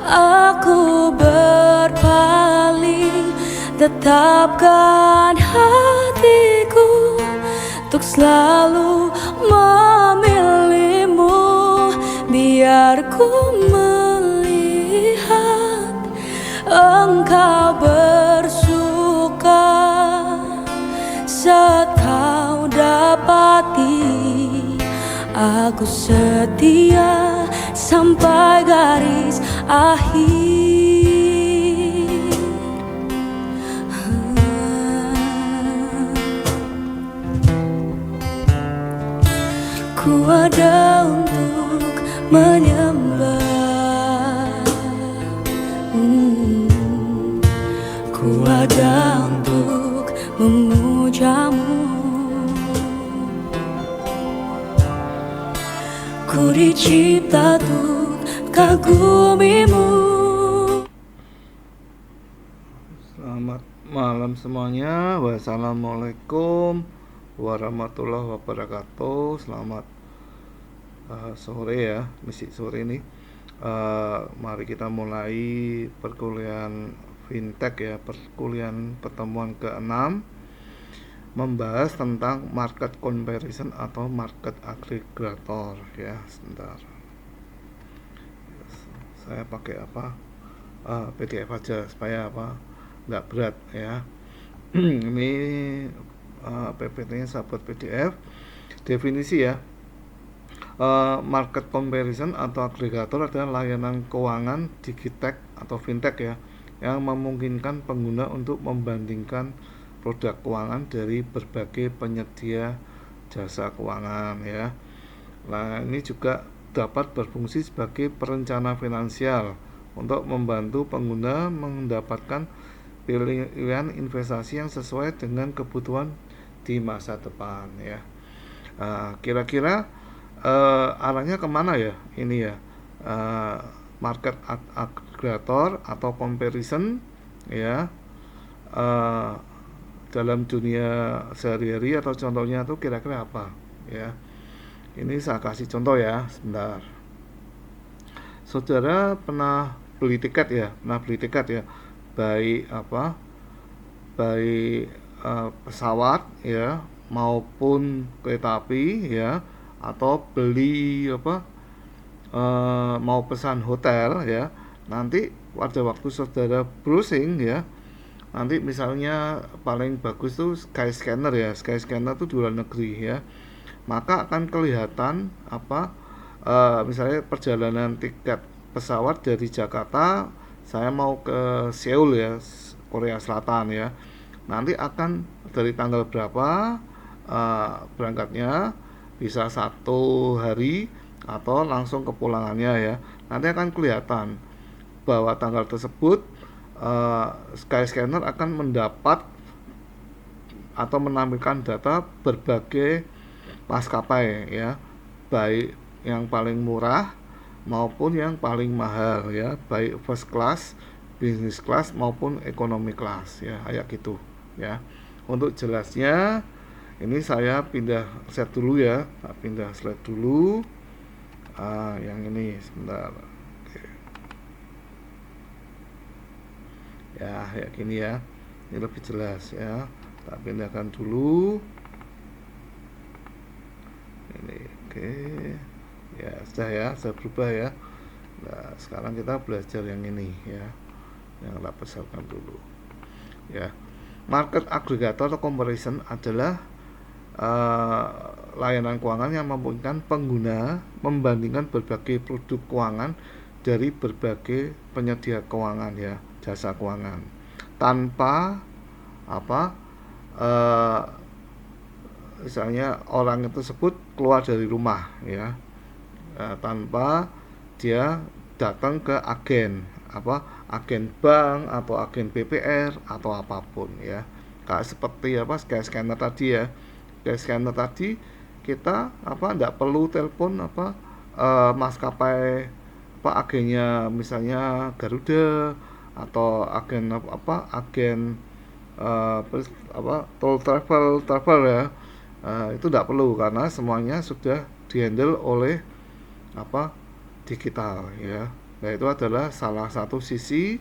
Aku berpaling, tetapkan hatiku untuk selalu memilihmu. Biar ku melihat engkau bersuka saat kau dapati aku setia sampai garis akhir. Ku ada untuk menyembah, ku ada untuk memujamu. Ku dicipta untuk kagumimu. Selamat malam semuanya. Wassalamualaikum warahmatullahi wabarakatuh. Selamat sore ya, masih sore nih. Mari kita mulai perkuliahan fintech ya, perkuliahan pertemuan ke-6, membahas tentang market comparison atau market aggregator ya. Sebentar, saya pakai PDF aja supaya nggak berat ya. Ini PPT-nya sahabat PDF. Definisi ya. Market comparison atau agregator adalah layanan keuangan digitech atau fintech ya, yang memungkinkan pengguna untuk membandingkan produk keuangan dari berbagai penyedia jasa keuangan ya. Nah, ini juga dapat berfungsi sebagai perencana finansial untuk membantu pengguna mendapatkan pilihan investasi yang sesuai dengan kebutuhan di masa depan ya. Kira-kira arahnya kemana ya ini ya, market aggregator atau comparison ya, dalam dunia sehari-hari atau contohnya itu kira-kira apa ya. Ini saya kasih contoh ya, sebentar. Saudara pernah beli tiket ya, baik pesawat ya maupun kereta api ya, atau beli mau pesan hotel ya. Nanti pada waktu saudara browsing ya, nanti misalnya paling bagus tuh Skyscanner ya. Skyscanner tuh di luar negeri ya, maka akan kelihatan misalnya perjalanan tiket pesawat dari Jakarta, saya mau ke Seoul ya, Korea Selatan ya. Nanti akan dari tanggal berapa berangkatnya, bisa 1 hari atau langsung kepulangannya ya. Nanti akan kelihatan bahwa tanggal tersebut Skyscanner akan mendapat atau menampilkan data berbagai maskapai ya, baik yang paling murah maupun yang paling mahal ya, baik first class, business class maupun economy class ya, kayak gitu ya. Untuk jelasnya ini saya pindah slide dulu ya, yang ini sebentar. Oke. Ya, kayak gini ya, ini lebih jelas ya. Tak pindahkan dulu ini. Oke ya, sudah berubah ya. Nah, sekarang kita belajar yang ini ya, yang tak besarkan dulu ya. Market aggregator atau comparison adalah layanan keuangan yang memungkinkan pengguna membandingkan berbagai produk keuangan dari berbagai penyedia keuangan ya, jasa keuangan, tanpa misalnya orang tersebut keluar dari rumah ya, tanpa dia datang ke agen bank atau agen BPR atau apapun ya. Kayak seperti Skyscanner tadi ya. Skyscanner tadi kita enggak perlu telepon maskapai agennya, misalnya Garuda atau agen travel ya. Itu enggak perlu karena semuanya sudah dihandle oleh digital ya. Nah, itu adalah salah satu sisi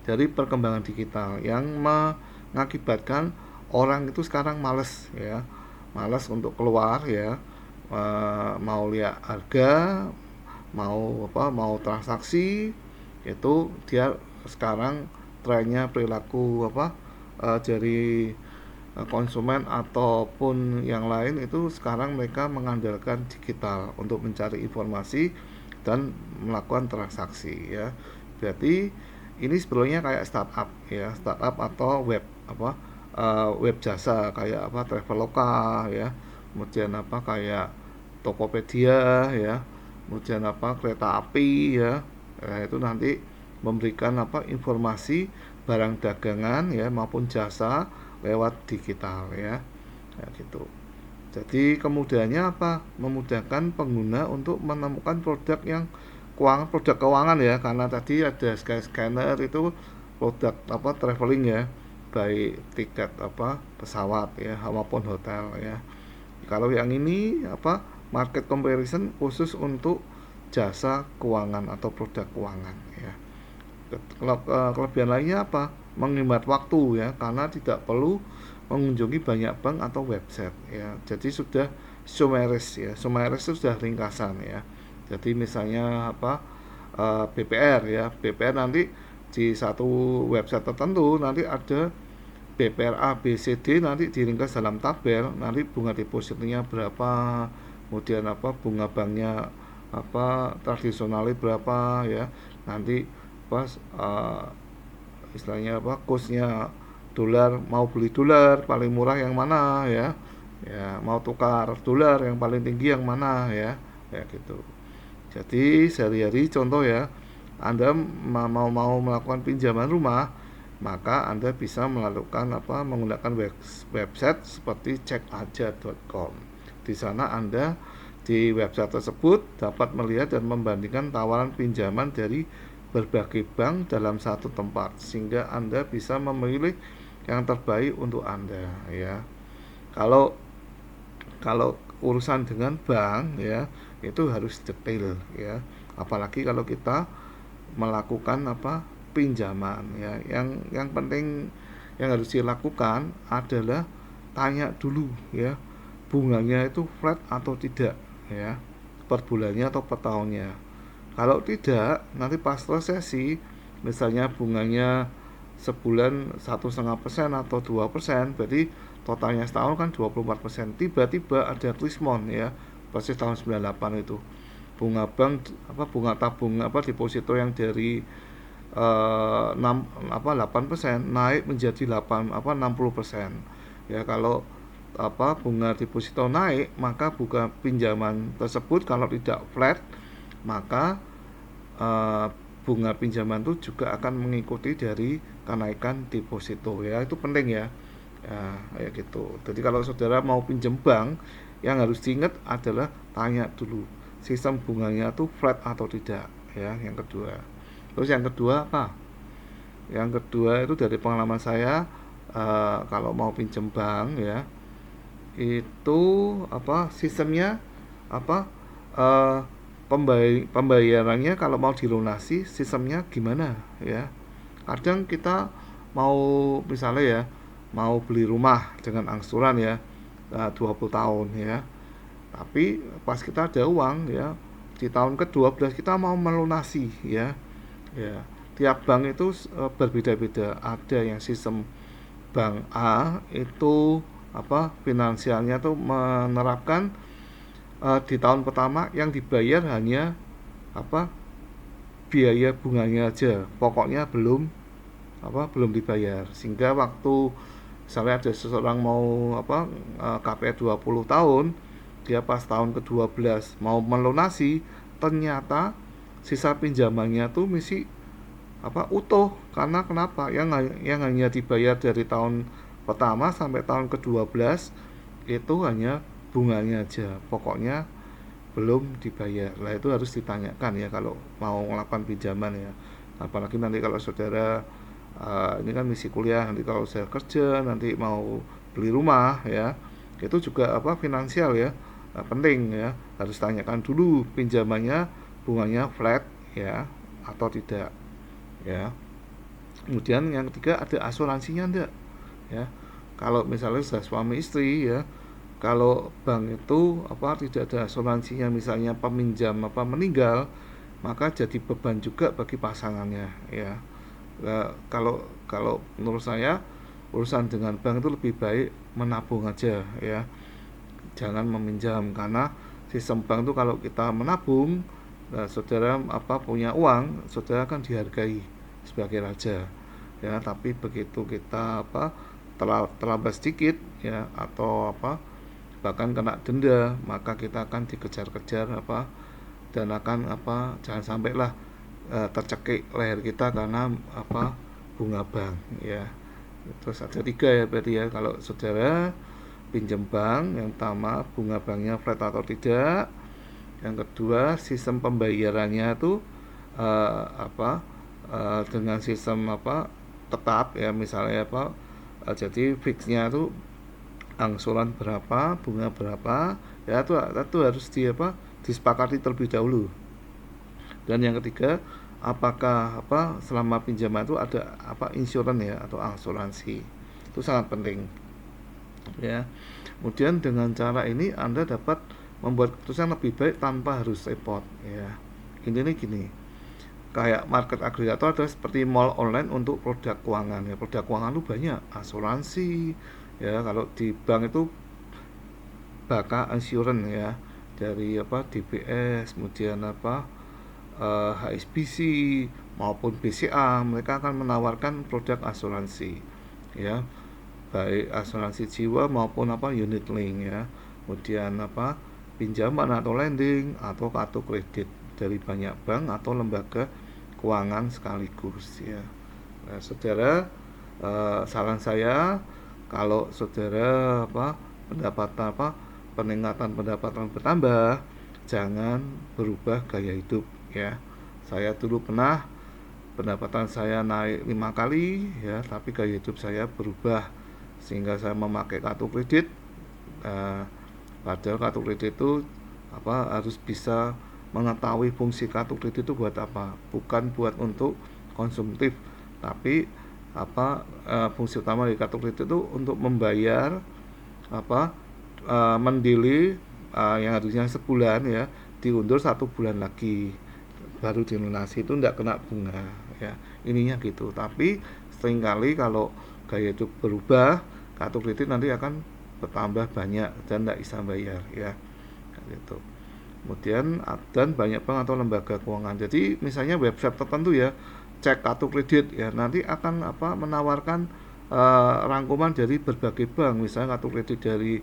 dari perkembangan digital yang mengakibatkan orang itu sekarang males ya, males untuk keluar ya, mau lihat harga, mau transaksi, itu dia sekarang trennya perilaku dari konsumen ataupun yang lain itu sekarang mereka mengandalkan digital untuk mencari informasi dan melakukan transaksi ya. Berarti ini sebetulnya kayak startup ya, startup atau web jasa kayak Traveloka ya, kemudian kayak Tokopedia ya, kemudian kereta api ya. Nah, itu nanti memberikan informasi barang dagangan ya maupun jasa lewat digital ya. Ya gitu. Jadi kemudahannya apa? Memudahkan pengguna untuk menemukan produk keuangan ya, karena tadi ada Skyscanner itu produk traveling ya, baik tiket pesawat ya maupun hotel ya. Kalau yang ini market comparison khusus untuk jasa keuangan atau produk keuangan ya. Kelebihan lainnya apa? Menghemat waktu ya, karena tidak perlu mengunjungi banyak bank atau website ya. Jadi sudah summaries ya. Summaries itu sudah ringkasan ya. Jadi misalnya BPR ya. BPR nanti di satu website tertentu nanti ada BPR A, B, C, D nanti diringkas dalam tabel. Nanti bunga depositnya berapa, kemudian bunga banknya tradisionalnya berapa ya. Nanti istilahnya kursnya dolar, mau beli dolar paling murah yang mana ya, mau tukar dolar yang paling tinggi yang mana ya, gitu. Jadi sehari-hari contoh ya, Anda mau melakukan pinjaman rumah, maka Anda bisa menggunakan website seperti cekaja.com. Di sana Anda di website tersebut dapat melihat dan membandingkan tawaran pinjaman dari berbagai bank dalam satu tempat, sehingga Anda bisa memilih yang terbaik untuk Anda ya. Kalau urusan dengan bank ya, itu harus detail ya. Apalagi kalau kita melakukan pinjaman ya. Yang penting yang harus dilakukan adalah tanya dulu ya, bunganya itu flat atau tidak ya, per bulannya atau per tahunnya. Kalau tidak, nanti pas resesi, misalnya bunganya sebulan 1,5% atau 2%, berarti totalnya setahun kan 24%. Tiba-tiba ada krismon ya, persis tahun 98 itu. Bunga bank bunga tabung deposito yang dari 8% naik menjadi 60%. Ya, kalau bunga deposito naik, maka bunga pinjaman tersebut kalau tidak flat, maka bunga pinjaman itu juga akan mengikuti dari kenaikan deposito ya. Itu penting ya, kayak gitu. Jadi kalau saudara mau pinjam bank, yang harus diingat adalah tanya dulu sistem bunganya itu flat atau tidak ya, yang kedua. Terus yang kedua apa? Yang kedua itu dari pengalaman saya, kalau mau pinjam bank ya, itu sistemnya pembayarannya kalau mau dilunasi sistemnya gimana ya. Kadang kita mau misalnya ya, mau beli rumah dengan angsuran ya 20 tahun ya, tapi pas kita ada uang ya, di tahun ke-12 kita mau melunasi ya. Tiap bank itu berbeda-beda. Ada yang sistem bank A itu finansialnya tuh menerapkan di tahun pertama yang dibayar hanya biaya bunganya aja, pokoknya belum dibayar, sehingga waktu misalnya ada seseorang mau KPR 20 tahun, dia pas tahun ke-12 mau melunasi, ternyata sisa pinjamannya tuh mesti utuh. Karena kenapa? Yang hanya dibayar dari tahun pertama sampai tahun ke-12 itu hanya bunganya aja, pokoknya belum dibayar. Lah itu harus ditanyakan ya kalau mau melakukan pinjaman ya. Apalagi nanti kalau saudara ini kan misi kuliah, nanti kalau saya kerja, nanti mau beli rumah ya, itu juga finansial ya, penting ya, harus tanyakan dulu pinjamannya bunganya flat ya atau tidak, ya. Kemudian yang ketiga, ada asuransinya enggak, ya. Kalau misalnya sudah suami istri, ya, kalau bank itu tidak ada asuransinya, misalnya peminjam meninggal, maka jadi beban juga bagi pasangannya, ya. Nah, kalau kalau menurut saya urusan dengan bank itu lebih baik menabung aja, ya, jangan meminjam, karena sistem bank itu kalau kita menabung, nah, saudara punya uang, saudara akan dihargai sebagai raja, ya. Tapi begitu kita terlambat sedikit, ya, atau bahkan kena denda, maka kita akan dikejar-kejar dan akan jangan sampailah tercekik leher kita karena bunga bank, ya. Terus ada 3 ya berarti, ya, kalau saudara pinjam bank. Yang pertama, bunga banknya flat atau tidak. Yang kedua, sistem pembayarannya itu dengan sistem tetap, ya, misalnya jadi fixnya itu angsuran berapa, bunga berapa, ya, itu harus disepakati terlebih dahulu. Dan yang ketiga, apakah selama pinjaman itu ada insurans, ya, atau asuransi. Itu sangat penting, ya. Kemudian dengan cara ini Anda dapat membuat keputusan lebih baik tanpa harus repot, ya. Intinya gini, kayak market agregator adalah seperti mall online untuk produk keuangan, ya. Produk keuangan itu banyak, asuransi, ya. Kalau di bank itu Baka Insurance, ya, dari DBS, kemudian HSBC maupun BCA, mereka akan menawarkan produk asuransi, ya, baik asuransi jiwa maupun unit link, ya. Kemudian pinjaman atau lending atau kartu kredit dari banyak bank atau lembaga keuangan sekaligus, ya. Nah, saudara, saran saya, kalau saudara peningkatan pendapatan bertambah, jangan berubah gaya hidup, ya. Saya dulu pernah pendapatan saya naik 5 kali, ya, tapi gaya hidup saya berubah sehingga saya memakai kartu kredit. Padahal kartu kredit itu harus bisa mengetahui fungsi kartu kredit itu buat apa, bukan buat untuk konsumtif, tapi fungsi utama dari kartu kredit itu untuk membayar mendili yang harusnya sebulan, ya, diundur 1 bulan lagi baru dilunasi, itu tidak kena bunga, ya. Ininya gitu. Tapi seringkali kalau gaya hidup berubah, kartu kredit nanti akan bertambah banyak dan tidak bisa bayar, ya, gitu. Kemudian dan banyak bank atau lembaga keuangan. Jadi misalnya website tertentu, ya, cek kartu kredit, ya, nanti akan menawarkan rangkuman dari berbagai bank, misalnya kartu kredit dari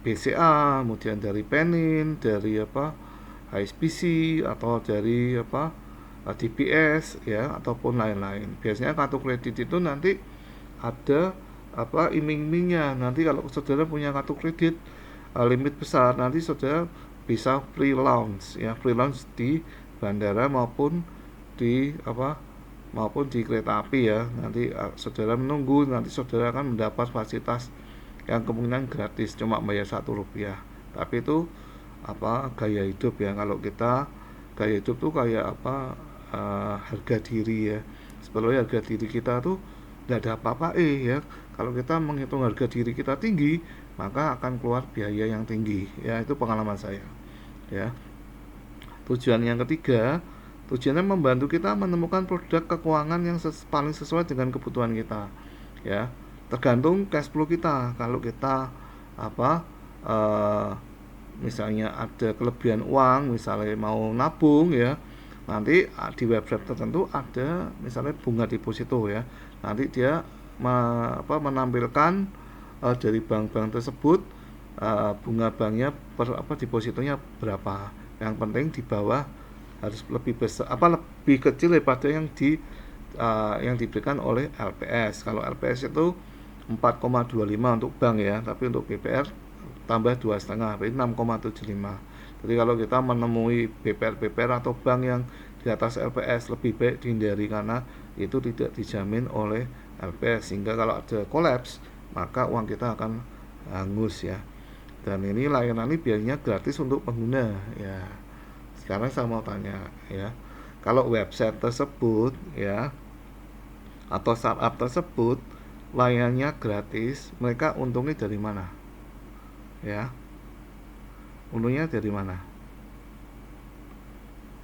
BCA, kemudian dari Penin, dari HSBC, atau dari DBS, ya, ataupun lain-lain. Biasanya kartu kredit itu nanti ada iming-imingnya. Nanti kalau saudara punya kartu kredit limit besar, nanti saudara bisa free lounge, ya, free lounge di bandara maupun di kereta api, ya. Nanti saudara menunggu, nanti saudara akan mendapat fasilitas yang kemungkinan gratis, cuma bayar Rp1. Tapi itu gaya hidup, ya. Kalau kita gaya hidup tuh kayak harga diri, ya. Sebenarnya harga diri kita tuh tidak ada apa-apa, ya. Kalau kita menghitung harga diri kita tinggi, maka akan keluar biaya yang tinggi, ya. Itu pengalaman saya, ya. Tujuan yang ketiga, tujuannya membantu kita menemukan produk keuangan yang paling sesuai dengan kebutuhan kita, ya. Tergantung cash flow kita. Kalau kita misalnya ada kelebihan uang, misalnya mau nabung, ya, nanti di website tertentu ada misalnya bunga deposito, ya. Nanti dia menampilkan dari bank-bank tersebut bunga banknya depositonya berapa. Yang penting di bawah harus lebih besar, lebih kecil daripada yang diberikan oleh LPS. Kalau LPS itu 4,25 untuk bank, ya, tapi untuk BPR tambah 2,5, berarti 6,75. Jadi kalau kita menemui BPR atau bank yang di atas LPS, lebih baik dihindari karena itu tidak dijamin oleh LPS, sehingga kalau ada kolaps maka uang kita akan hangus, ya. Dan ini layanan ini biayanya gratis untuk pengguna, ya. Sekarang saya mau tanya, ya, kalau website tersebut ya atau startup tersebut layanannya gratis, mereka untungnya dari mana? Ya, untungnya dari mana?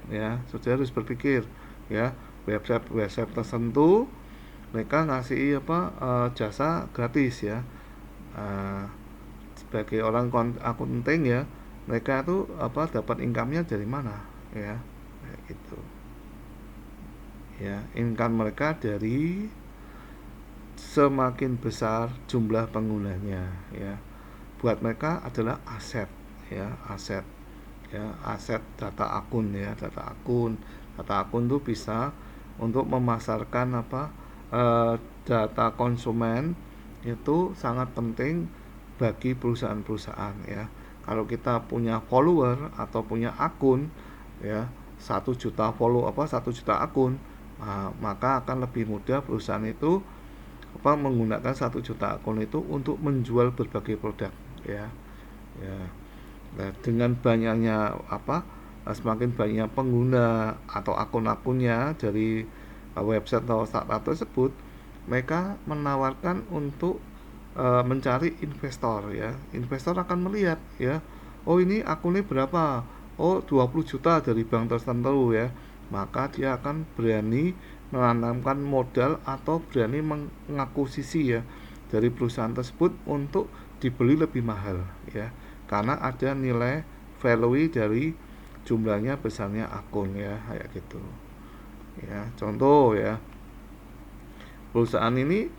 Ya, saudara harus berpikir ya, website tertentu mereka ngasih jasa gratis ya. Sebagai orang akunting ya, mereka tuh dapat income-nya dari mana ya? Gitu. Ya, income mereka dari semakin besar jumlah penggunanya ya. Buat mereka adalah aset ya, aset data akun ya, data akun tuh bisa untuk memasarkan data konsumen itu sangat penting bagi perusahaan-perusahaan ya. Kalau kita punya follower atau punya akun ya, 1 juta akun, maka akan lebih mudah perusahaan itu menggunakan 1 juta akun itu untuk menjual berbagai produk ya. Nah, dengan banyaknya semakin banyak pengguna atau akun-akunnya dari website atau startup tersebut, mereka menawarkan untuk mencari investor ya. Investor akan melihat ya, oh ini akunnya berapa, oh 20 juta dari bank tertentu ya, maka dia akan berani menanamkan modal atau berani mengakuisisi ya dari perusahaan tersebut untuk dibeli lebih mahal ya, karena ada nilai value dari jumlahnya besarnya akun ya, kayak gitu ya. Contoh ya, perusahaan ini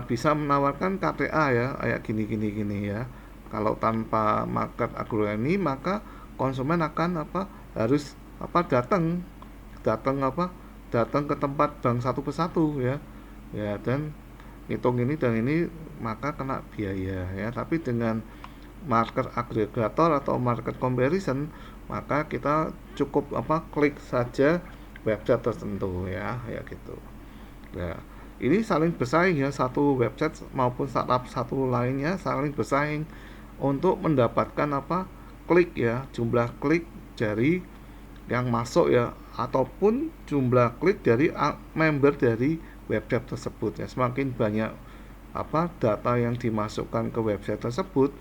bisa menawarkan KTA ya, kayak gini ya. Kalau tanpa market agronomi, maka konsumen akan harus datang ke tempat bank satu persatu ya, dan hitung ini dan ini, maka kena biaya ya. Tapi dengan market agregator atau market comparison, maka kita cukup klik saja website tertentu ya, kayak gitu ya. Ini saling bersaing ya, satu website maupun startup satu lainnya saling bersaing untuk mendapatkan klik ya, jumlah klik dari yang masuk ya, ataupun jumlah klik dari member dari website tersebut ya. Semakin banyak data yang dimasukkan ke website tersebut,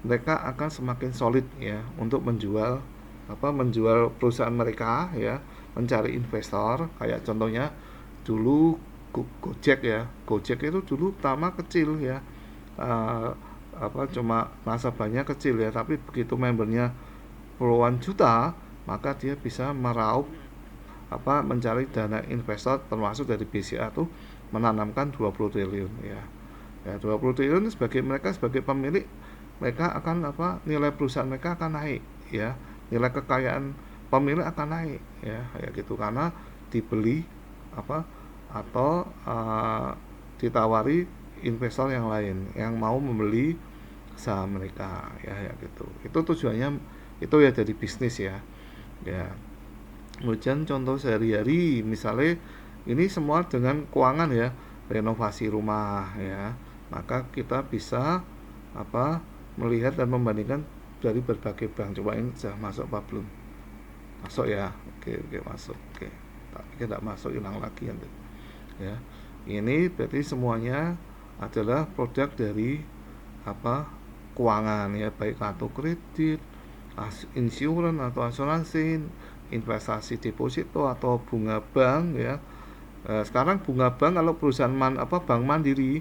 mereka akan semakin solid ya untuk menjual perusahaan mereka ya, mencari investor. Kayak contohnya dulu Gojek ya, Gojek itu dulu pertama kecil ya, cuma nasabahnya kecil ya, tapi begitu membernya puluhan juta, maka dia bisa meraup mencari dana investor, termasuk dari BCA tuh menanamkan 20 triliun ya. 20 triliun sebagai pemilik, mereka akan nilai perusahaan mereka akan naik ya, nilai kekayaan pemilik akan naik ya, kayak gitu, karena dibeli atau ditawari investor yang lain yang mau membeli saham mereka ya, gitu. Itu tujuannya itu ya, jadi bisnis ya. Kemudian contoh sehari-hari, misalnya ini semua dengan keuangan ya, renovasi rumah ya, maka kita bisa melihat dan membandingkan dari berbagai bank. Coba ini sudah masuk apa belum? Masuk ya, oke masuk, oke. Tapi tidak masuk, hilang lagi nanti ya. Ini berarti semuanya adalah produk dari keuangan ya, baik kartu kredit, insurans atau asuransi, investasi deposito atau bunga bank ya. Sekarang bunga bank kalau perusahaan bank mandiri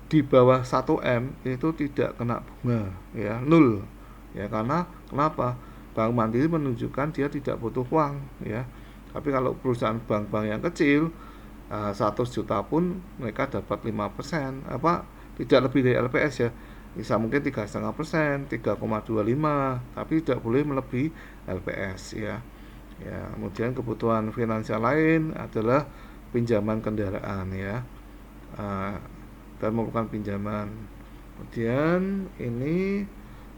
di bawah 1M itu tidak kena bunga ya, 0 ya. Karena kenapa? Bank mandiri menunjukkan dia tidak butuh uang ya. Tapi kalau perusahaan bank-bank yang kecil 100 juta pun mereka dapat 5%, tidak lebih dari LPS ya, bisa mungkin 3,5%, 3,25, tapi tidak boleh melebihi LPS ya. Kemudian kebutuhan finansial lain adalah pinjaman kendaraan ya, dan merupakan pinjaman.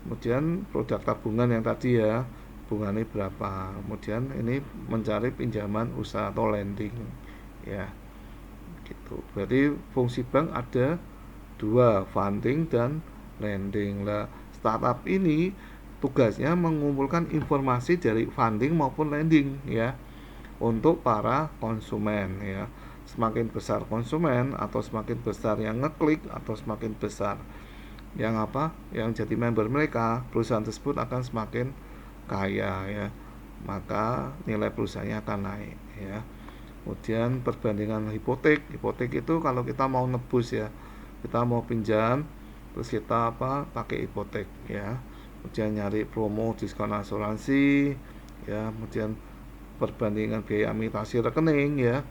Kemudian produk tabungan yang tadi ya, bunganya berapa. Kemudian ini mencari pinjaman usaha atau lending ya, gitu. Berarti fungsi bank ada 2, funding dan lending lah. Startup ini tugasnya mengumpulkan informasi dari funding maupun lending ya. untuk para konsumen ya. Semakin besar konsumen atau semakin besar yang ngeklik atau semakin besar yang jadi member mereka, perusahaan tersebut akan semakin kaya ya. Maka nilai perusahaannya akan naik ya. Kemudian perbandingan hipotek itu kalau kita mau nebus ya, kita mau pinjam terus kita pakai hipotek ya. Kemudian nyari promo diskon asuransi ya, kemudian perbandingan biaya imitasi rekening ya.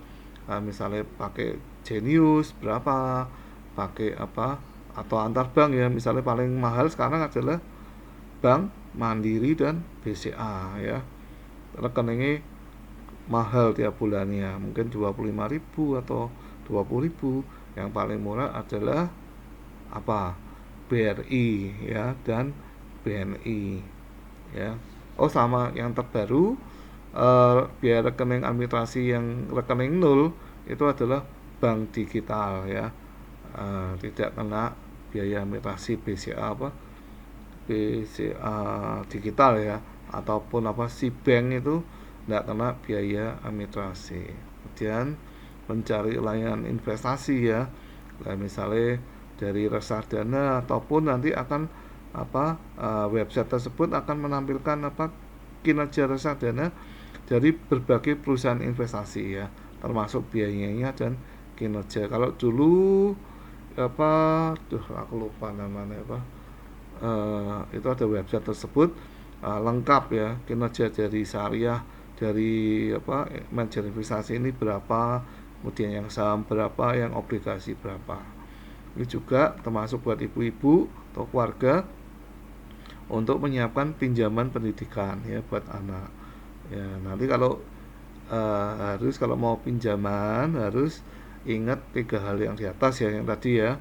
Misalnya pakai Genius berapa, pakai atau antar bank ya. Misalnya paling mahal sekarang adalah Bank Mandiri dan BCA ya. Rekeningnya mahal tiap bulannya, mungkin 25.000 atau 20.000. Yang paling murah adalah BRI ya dan BNI ya. Sama yang terbaru, biaya rekening administrasi yang rekening nol itu adalah bank digital ya. Tidak kena biaya administrasi BCA digital ya, ataupun si bank itu tidak kena biaya administrasi. Kemudian mencari layanan investasi ya, misalnya dari reksadana ataupun nanti akan website tersebut akan menampilkan kinerja reksadana dari berbagai perusahaan investasi ya, termasuk biayanya dan kinerja. Kalau dulu aku lupa namanya itu ada website tersebut lengkap ya, kinerja dari syariah, dari manajer investasi ini berapa, kemudian yang saham berapa, yang obligasi berapa. Ini juga termasuk buat ibu-ibu atau keluarga untuk menyiapkan pinjaman pendidikan ya buat anak ya. Nanti kalau mau pinjaman harus ingat 3 hal yang di atas ya, yang tadi ya.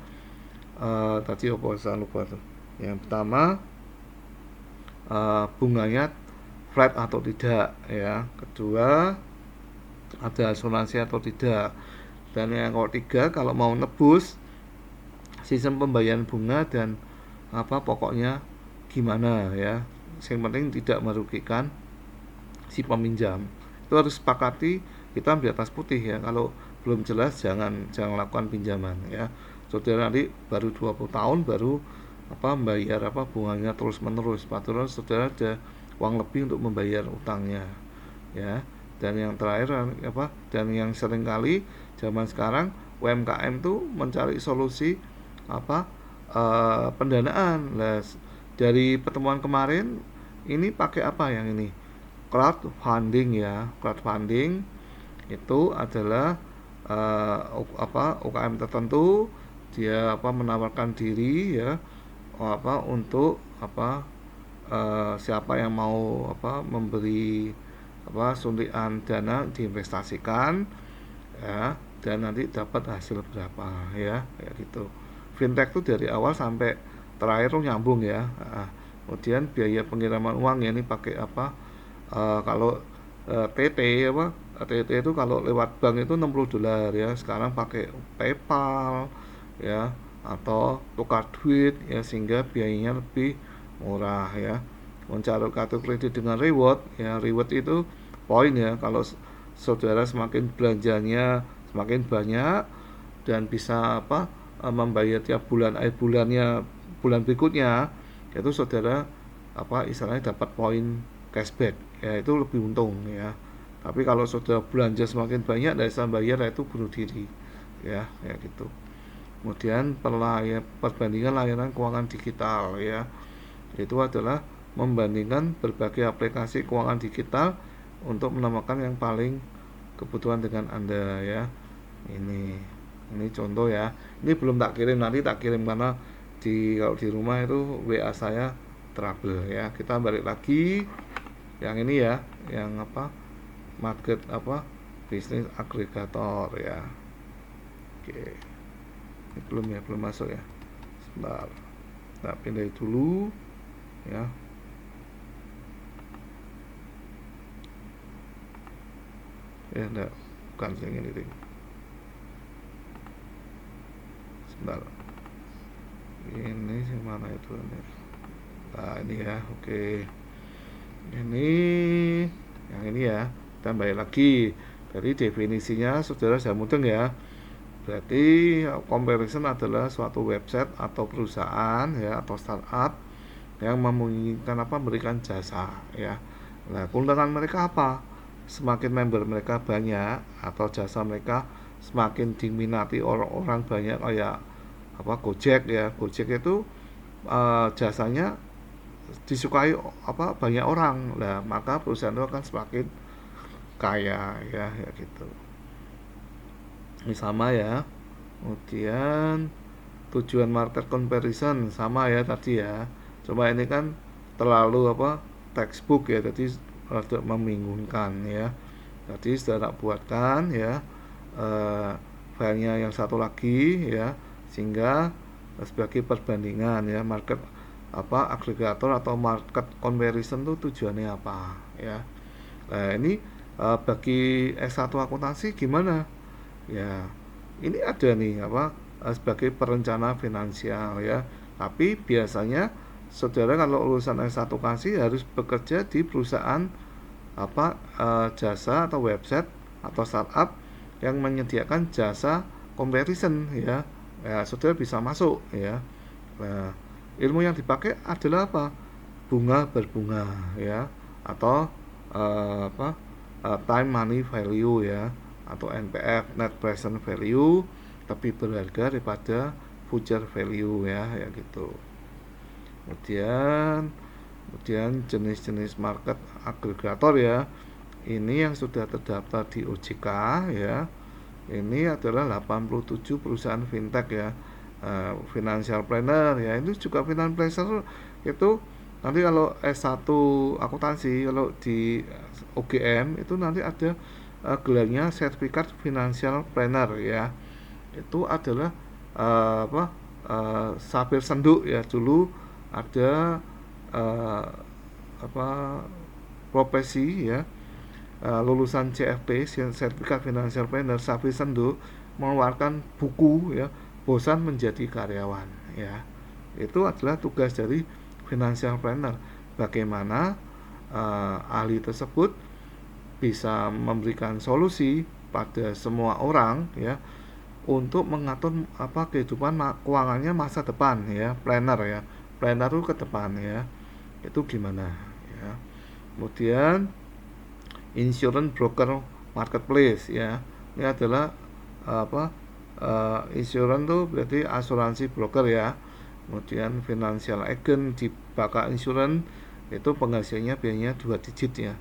Tadi saya lupa tuh. Yang pertama, bunganya flat atau tidak ya. Kedua, ada asuransi atau tidak. Dan yang ketiga, kalau mau nebus, sistem pembayaran bunga dan pokoknya gimana ya. Yang penting tidak merugikan si peminjam. Itu harus sepakati hitam di atas putih ya. Kalau belum jelas jangan lakukan pinjaman ya. Saudara nanti baru 20 tahun baru membayar bunganya terus menerus, padahal saudara ada uang lebih untuk membayar utangnya ya. Dan yang terakhir dan yang sering kali zaman sekarang UMKM tuh mencari solusi pendanaan. Dari pertemuan kemarin ini pakai yang ini crowdfunding ya. Crowdfunding itu adalah UKM tertentu dia menawarkan diri ya untuk siapa yang mau memberi suntikan dana diinvestasikan ya, dan nanti dapat hasil berapa ya, kayak gitu. Fintech tuh dari awal sampai terakhir tuh nyambung ya. Kemudian biaya pengiriman uang ya, ini pakai kalau TT TT itu kalau lewat bank itu $60 ya, sekarang pakai PayPal ya, atau tukar duit ya, sehingga biayanya lebih murah ya. Mencari kartu kredit dengan reward ya, reward itu poin ya. Kalau saudara semakin belanjanya semakin banyak dan bisa membayar tiap bulan bulan berikutnya, itu saudara istilahnya dapat poin cashback ya, itu lebih untung ya. Tapi kalau saudara belanja semakin banyak dan bisa bayar, itu bunuh diri ya, kayak gitu. Kemudian perbandingan layanan keuangan digital ya, itu adalah membandingkan berbagai aplikasi keuangan digital untuk menemukan yang paling kebutuhan dengan Anda ya. Ini contoh ya. Ini belum tak kirim, nanti tak kirim karena kalau di rumah itu WA saya trouble ya. Kita balik lagi yang ini ya, yang market bisnis agregator ya. Oke. Ini belum masuk ya. Sebentar. Kita pindah dulu ya. Ya enggak, bukan yang ini ding. Sebentar. Ini yang mana itu ini? Nah, ini ya, oke. Ini yang ini ya. Kita kembali lagi dari definisinya, saudara sudah mudeng ya. Berarti comparison adalah suatu website atau perusahaan ya atau startup yang memungkinkan memberikan jasa ya. Nah, keuntungan mereka apa? Semakin member mereka banyak atau jasa mereka semakin diminati orang-orang banyak, kayak Gojek ya. Gojek itu jasanya disukai banyak orang. Nah, maka perusahaan itu akan semakin kaya ya gitu. Ini sama ya. Kemudian tujuan market comparison sama ya tadi ya. Cuma ini kan terlalu textbook ya, jadi rada membingungkan ya. Jadi sudah tak buatkan ya filenya yang satu lagi ya, sehingga sebagai perbandingan ya market agregator atau market comparison itu tujuannya apa ya. Nah, ini bagi S1 akuntansi gimana? Ya, ini ada nih sebagai perencana finansial ya. Tapi biasanya saudara kalau lulusan S1 akuntansi harus bekerja di perusahaan jasa atau website atau startup yang menyediakan jasa comparison ya. Ya, saudara bisa masuk ya. Nah, ilmu yang dipakai adalah apa? Bunga berbunga ya, atau time money value ya, atau NPV, net present value, lebih berharga daripada future value ya gitu. Kemudian jenis-jenis market agregator ya, ini yang sudah terdaftar di OJK ya. Ini adalah 87 perusahaan fintech ya. Financial planner ya, ini juga financial planner itu nanti kalau S1 akuntansi, kalau di UGM itu nanti ada gelarnya sertifikat financial planner ya. Itu adalah sabir senduk ya. Dulu ada profesi ya, lulusan CFP sertifikat financial planner sabir senduk mengeluarkan buku ya, bosan menjadi karyawan ya. Itu adalah tugas dari financial planner, bagaimana ahli tersebut bisa memberikan solusi pada semua orang ya untuk mengatur kehidupan keuangannya masa depan ya. Planner itu ke depan ya, itu gimana ya. Kemudian insurance broker marketplace ya, ini adalah insurance tuh berarti asuransi broker ya. Kemudian financial agent di Baka Insurance itu penghasilannya biayanya 2 digit ya,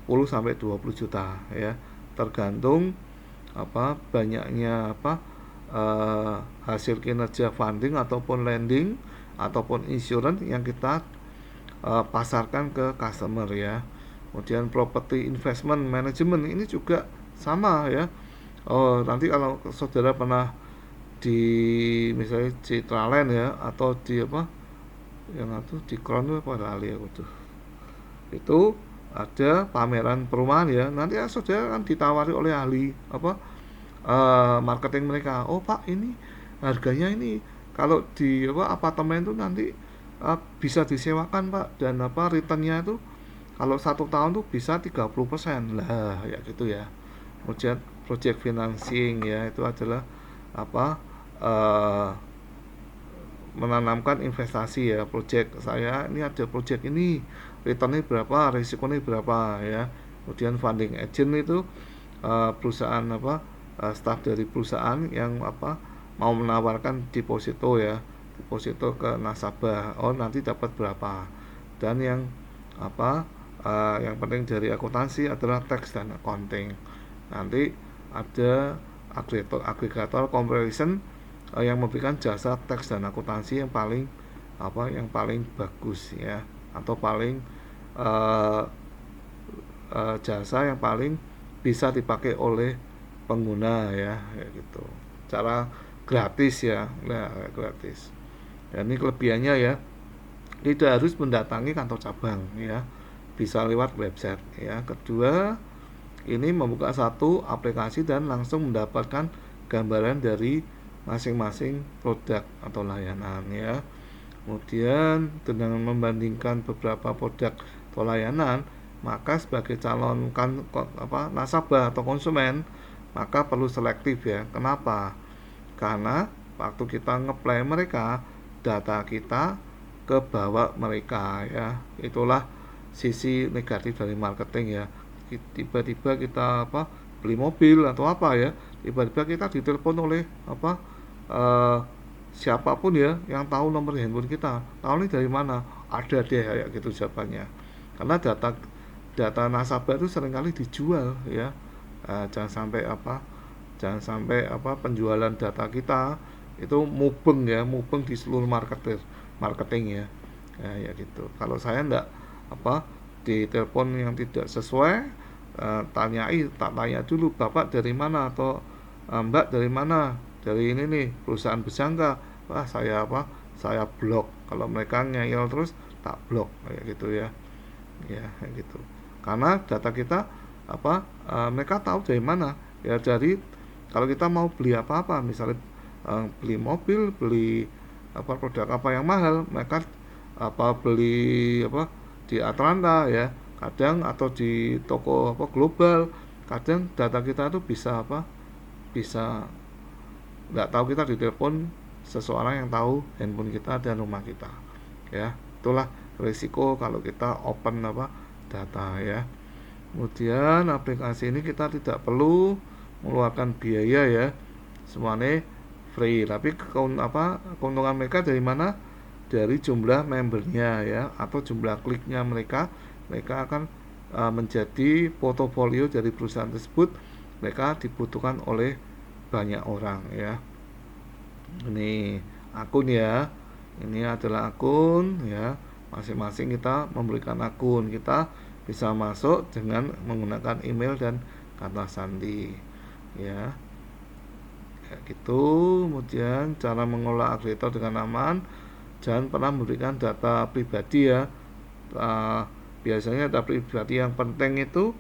10 sampai 20 juta ya, tergantung banyaknya hasil kinerja funding ataupun lending ataupun insurance yang kita pasarkan ke customer ya. Kemudian property investment management ini juga sama ya. Nanti kalau saudara pernah di misalnya Citraland ya, atau di yang itu di Crown itu lali aku tuh, itu ada pameran perumahan ya. Nanti saudara kan ditawari oleh ahli marketing mereka. Oh Pak, ini harganya ini kalau di apartemen itu nanti bisa disewakan Pak, dan returnnya itu kalau 1 tahun tuh bisa 30% lah ya gitu ya. Kemudian project financing ya, itu adalah menanamkan investasi ya. Project saya ini ada project ini, returnnya berapa, risikonya berapa ya. Kemudian funding agent itu perusahaan staf dari perusahaan yang mau menawarkan deposito ya, deposito ke nasabah, nanti dapat berapa. Dan yang yang penting dari akuntansi adalah tax dan accounting. Nanti ada agregator comparison yang memberikan jasa tax dan akuntansi yang paling bagus ya, atau paling jasa yang paling bisa dipakai oleh pengguna ya gitu, cara gratis ya. Nah, gratis. Dan ini kelebihannya ya, tidak harus mendatangi kantor cabang ya, bisa lewat website ya. Kedua, ini membuka satu aplikasi dan langsung mendapatkan gambaran dari masing-masing produk atau layanan ya. Kemudian dengan membandingkan beberapa produk atau layanan, maka sebagai calon nasabah atau konsumen, maka perlu selektif ya. Kenapa? Karena waktu kita ngeplay mereka, data kita kebawa mereka ya. Itulah sisi negatif dari marketing ya. Tiba-tiba kita beli mobil atau apa ya, tiba-tiba kita ditelepon oleh siapapun ya yang tahu nomor handphone kita. Tahu ini dari mana? Ada deh kayak gitu jawabannya. Karena data nasabah itu seringkali dijual ya. Jangan sampai penjualan data kita itu mubeng di seluruh marketing ya. Ya gitu. Kalau saya enggak di telepon yang tidak sesuai, tak tanya dulu, Bapak dari mana atau Mbak dari mana, dari ini nih perusahaan berjangka. Saya blok. Kalau mereka ngeyel terus, tak blok kayak gitu ya kayak gitu. Karena data kita mereka tahu dari mana ya, dari kalau kita mau beli apa-apa, misalnya beli mobil, beli produk apa yang mahal, mereka beli di Atlanta ya kadang, atau di toko global, kadang data kita tuh bisa nggak tahu, kita ditelepon seseorang yang tahu handphone kita dan rumah kita ya. Itulah risiko kalau kita open data ya. Kemudian aplikasi ini kita tidak perlu mengeluarkan biaya ya, semuanya free. Tapi keuntungan mereka dari mana? Dari jumlah membernya ya, atau jumlah kliknya mereka akan menjadi portofolio dari perusahaan tersebut. Mereka dibutuhkan oleh banyak orang ya. Ini akun ya, ini adalah akun ya, masing-masing kita memberikan akun, kita bisa masuk dengan menggunakan email dan kata sandi ya gitu. Kemudian cara mengolah agregator dengan aman, jangan pernah memberikan data pribadi ya. Biasanya data pribadi yang penting itu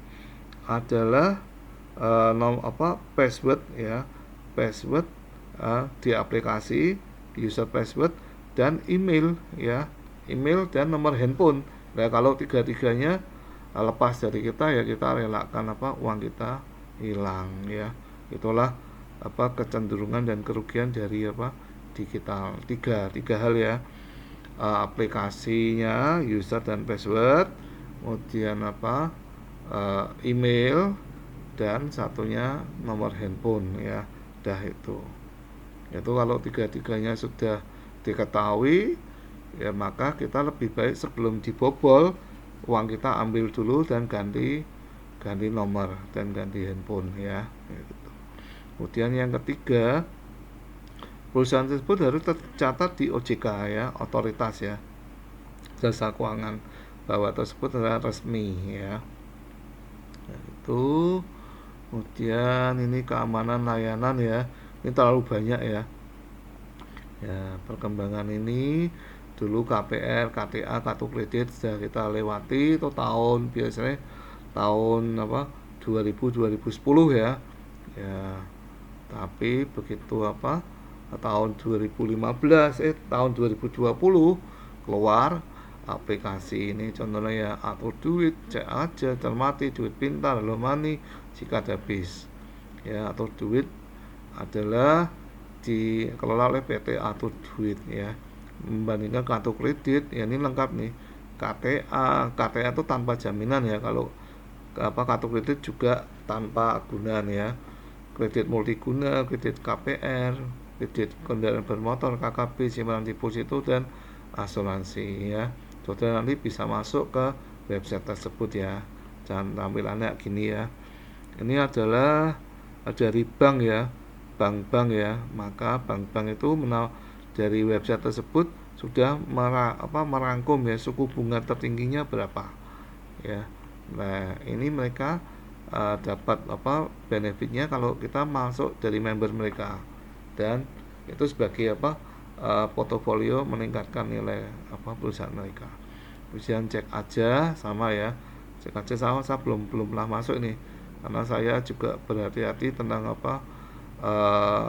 adalah password ya, password di aplikasi, user password, dan email ya, email dan nomor handphone. Nah kalau tiga-tiganya lepas dari kita ya, kita relakan uang kita hilang ya. Itulah kecenderungan dan kerugian dari digital. Tiga hal ya, aplikasinya, user dan password, kemudian email, dan satunya nomor handphone ya. Dah itu kalau tiga-tiganya sudah diketahui ya, maka kita lebih baik sebelum dibobol, uang kita ambil dulu dan ganti nomor dan ganti handphone ya gitu. Kemudian yang ketiga, perusahaan tersebut harus tercatat di OJK ya, otoritas ya, jasa keuangan, bahwa tersebut adalah resmi ya. Itu kemudian ini keamanan layanan ya, ini terlalu banyak ya. Perkembangan ini dulu KPR, KTA, kartu kredit sudah kita lewati, itu biasanya tahun 2010 ya. Tapi begitu tahun 2015 tahun 2020 keluar aplikasi ini, contohnya ya atur duit, cek aja, cermati, duit pintar, Hello Money, jika habis ya. Atur duit adalah dikelola oleh PT Atur Duit ya. Membandingkan kartu kredit ya, ini lengkap nih. KTA itu tanpa jaminan ya, kalau kartu kredit juga tanpa agunan ya. Kredit multiguna, kredit KPR, kredit kendaraan bermotor, KKB, simpanan deposito, dan asuransi ya. Saudara nanti bisa masuk ke website tersebut ya, jangan tampilannya gini ya. Ini adalah dari bank ya, bank-bank ya, maka bank-bank itu dari website tersebut sudah merangkum ya suku bunga tertingginya berapa ya. Nah ini mereka dapat benefitnya kalau kita masuk dari member mereka, dan itu sebagai portofolio meningkatkan nilai perusahaan mereka. Kemudian cek aja sama ya, cek aja sama, saya belum pernah masuk ini karena saya juga berhati-hati tentang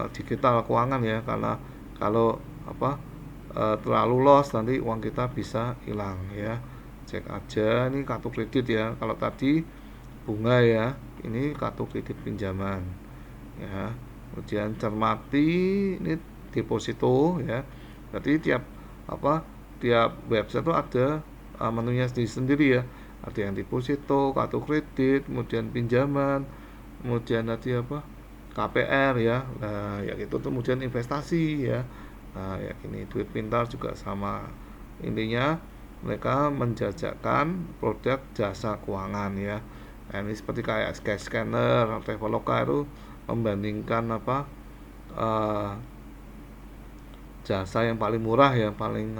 digital keuangan ya, karena kalau terlalu loss nanti uang kita bisa hilang ya. cek aja ini kartu kredit ya. Kalau tadi bunga ya, ini kartu kredit pinjaman ya. Kemudian cermati ini deposito ya. Jadi tiap website itu ada menunya sendiri-sendiri ya. Ada yang deposito, kartu kredit, kemudian pinjaman, kemudian tadi KPR ya. Nah, ya gitu, kemudian investasi ya. Nah, ya gini, duit pintar juga sama. Intinya mereka menjajakan produk jasa keuangan ya. Nah, ini seperti kayak Skyscanner, Traveloka itu membandingkan eh, jasa yang paling murah ya, paling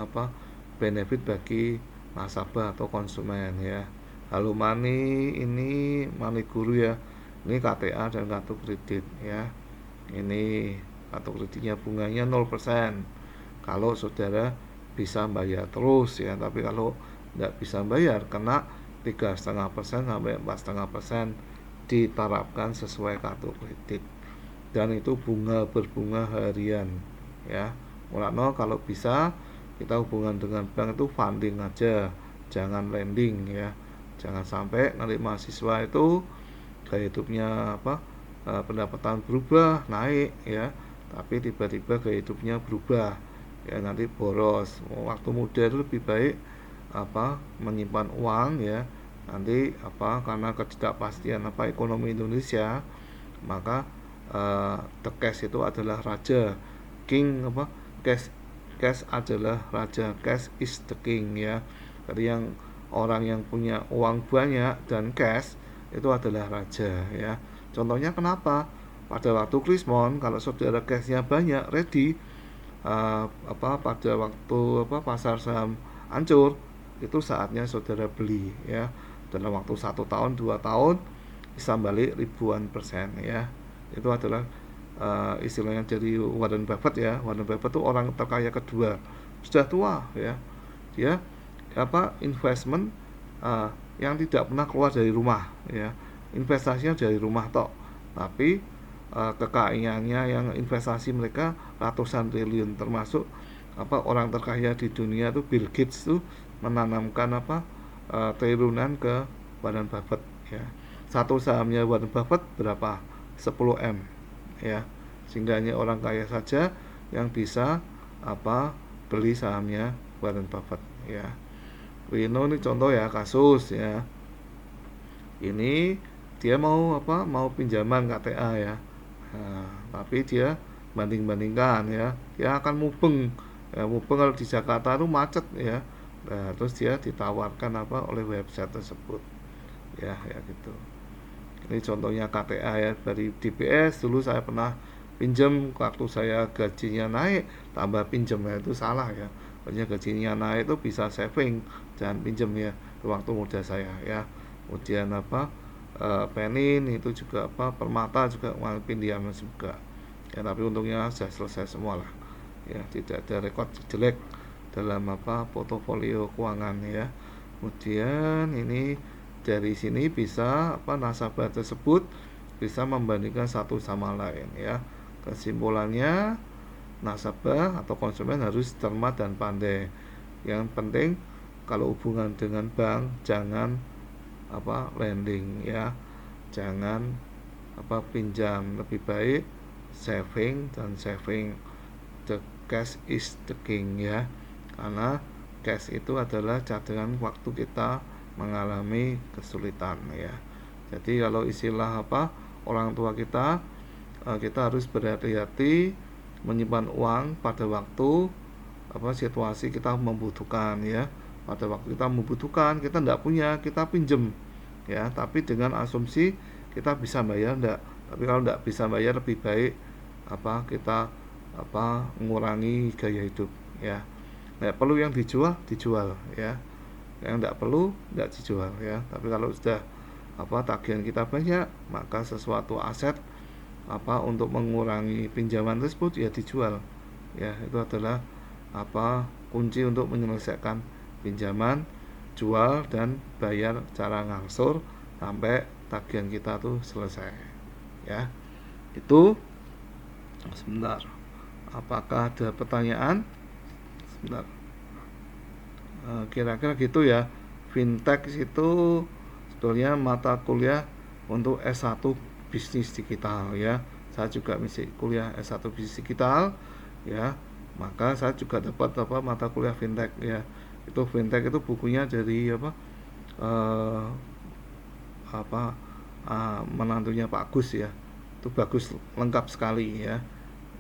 benefit bagi nasabah atau konsumen ya. Halo Money ini Money Guru ya. Ini KTA dan kartu kredit ya. Ini kartu kreditnya bunganya 0% kalau saudara bisa bayar terus ya. Tapi kalau tidak bisa bayar kena 3,5% sampai 4,5% diterapkan sesuai kartu kredit. Dan itu berbunga harian ya. Mulanya kalau bisa kita hubungan dengan bank itu funding aja, jangan lending ya. Jangan sampai nanti mahasiswa itu gaya hidupnya pendapatan berubah naik ya, tapi tiba-tiba gaya hidupnya berubah ya, nanti boros. Waktu muda itu lebih baik menyimpan uang ya. Nanti karena ketidakpastian ekonomi Indonesia, maka the cash itu adalah raja, king cash adalah raja, cash is the king ya. Jadi orang yang punya uang banyak dan cash itu adalah raja ya. Contohnya kenapa? Pada waktu krismon kalau saudara cashnya banyak ready, pada waktu pasar saham hancur, itu saatnya saudara beli ya. Dalam waktu 1 tahun 2 tahun bisa balik ribuan persen ya. Itu adalah istilahnya dari Warren Buffett ya. Warren Buffett itu orang terkaya kedua, sudah tua ya. Dia investment yang tidak pernah keluar dari rumah ya. Investasinya dari rumah tok, tapi kekayaannya yang investasi mereka ratusan triliun, termasuk orang terkaya di dunia itu Bill Gates tuh menanamkan triliunan ke Warren Buffett ya. Satu sahamnya Warren Buffett berapa? 10 M ya. Sehingga hanya orang kaya saja yang bisa beli sahamnya Warren Buffett ya. Wino ini contoh ya, kasus ya. Ini dia mau pinjaman KTA ya. Nah, tapi dia banding-bandingkan ya. Dia akan mubeng. Ya, mubeng kalau di Jakarta itu macet ya. Nah, terus dia ditawarkan oleh website tersebut. Ya gitu. Ini contohnya KTA ya, dari DBS. Dulu saya pernah pinjam, waktu saya gajinya naik tambah pinjam ya, itu salah ya. Pokoknya gajinya naik itu bisa saving, jangan pinjam ya, waktu muda saya ya. Kemudian Penin itu juga Permata juga pindiam juga ya, tapi untungnya sudah selesai semua lah ya, tidak ada rekod jelek dalam portofolio keuangan ya. Kemudian ini dari sini bisa nasabah tersebut bisa membandingkan satu sama lain ya. Kesimpulannya, nasabah atau konsumen harus cermat dan pandai. Yang penting kalau hubungan dengan bank jangan lending ya, jangan pinjam, lebih baik saving, dan saving. The cash is the king ya, karena cash itu adalah cadangan waktu kita mengalami kesulitan ya. Jadi kalau istilah orang tua kita harus berhati-hati menyimpan uang pada waktu situasi kita membutuhkan ya. Pada waktu kita membutuhkan, kita tidak punya, kita pinjem ya, tapi dengan asumsi kita bisa bayar enggak. Tapi kalau tidak bisa bayar, lebih baik kita mengurangi gaya hidup ya. Nah, perlu yang dijual ya, yang tidak perlu tidak dijual ya. Tapi kalau sudah tagihan kita banyak, maka sesuatu aset untuk mengurangi pinjaman tersebut ya dijual ya. Itu adalah kunci untuk menyelesaikan pinjaman, jual dan bayar cara ngangsur sampai tagihan kita tuh selesai ya. Itu sebentar, apakah ada pertanyaan? Sebentar. Kira-kira gitu ya fintech itu sebetulnya mata kuliah untuk S1 bisnis digital ya. Saya juga misi kuliah S1 bisnis digital ya. Maka saya juga dapat mata kuliah fintech ya. Itu fintech itu bukunya dari eh, menantunya Pak Agus ya. Itu bagus, lengkap sekali ya.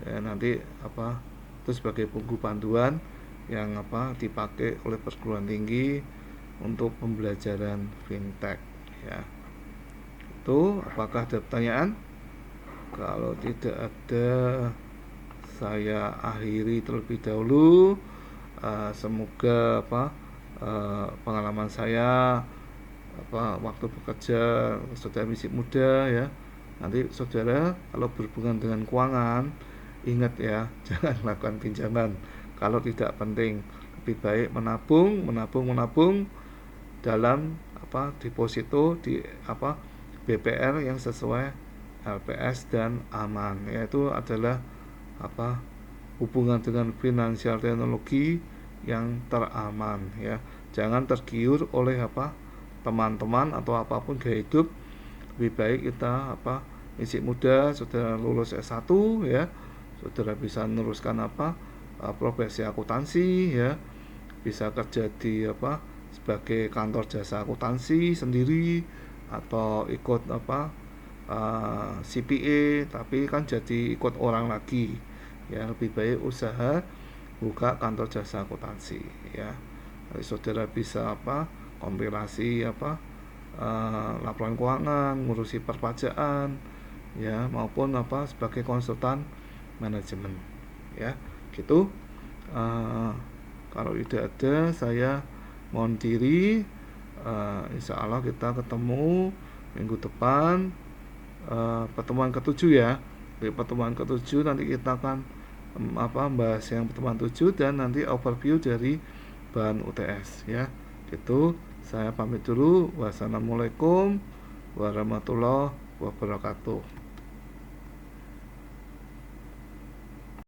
Nanti itu sebagai buku panduan yang dipakai oleh perguruan tinggi untuk pembelajaran fintech ya. Itu apakah ada pertanyaan? Kalau tidak ada, saya akhiri terlebih dahulu. Semoga pengalaman saya waktu bekerja saudara masih muda ya. Nanti saudara kalau berhubungan dengan keuangan, ingat ya, jangan lakukan pinjaman kalau tidak penting. Lebih baik menabung dalam deposito di BPR yang sesuai LPS dan aman. Yaitu adalah hubungan dengan finansial teknologi yang teraman ya. Jangan tergiur oleh teman-teman atau apapun gaya hidup. Lebih baik kita masih muda, saudara lulus S1 ya, saudara bisa meneruskan profesi akuntansi ya, bisa kerja di sebagai kantor jasa akuntansi sendiri atau ikut CPA, tapi kan jadi ikut orang lagi ya. Lebih baik usaha buka kantor jasa akuntansi ya. Jadi saudara bisa kompilasi laporan keuangan, ngurusi perpajakan ya, maupun sebagai konsultan manajemen ya gitu. Kalau tidak ada, saya mohon diri. Insya Allah kita ketemu minggu depan, pertemuan ke-7 ya. Di pertemuan ke-7 nanti kita akan bahas yang pertemuan 7 dan nanti overview dari bahan UTS ya. Gitu. Saya pamit dulu. Wassalamualaikum warahmatullahi wabarakatuh.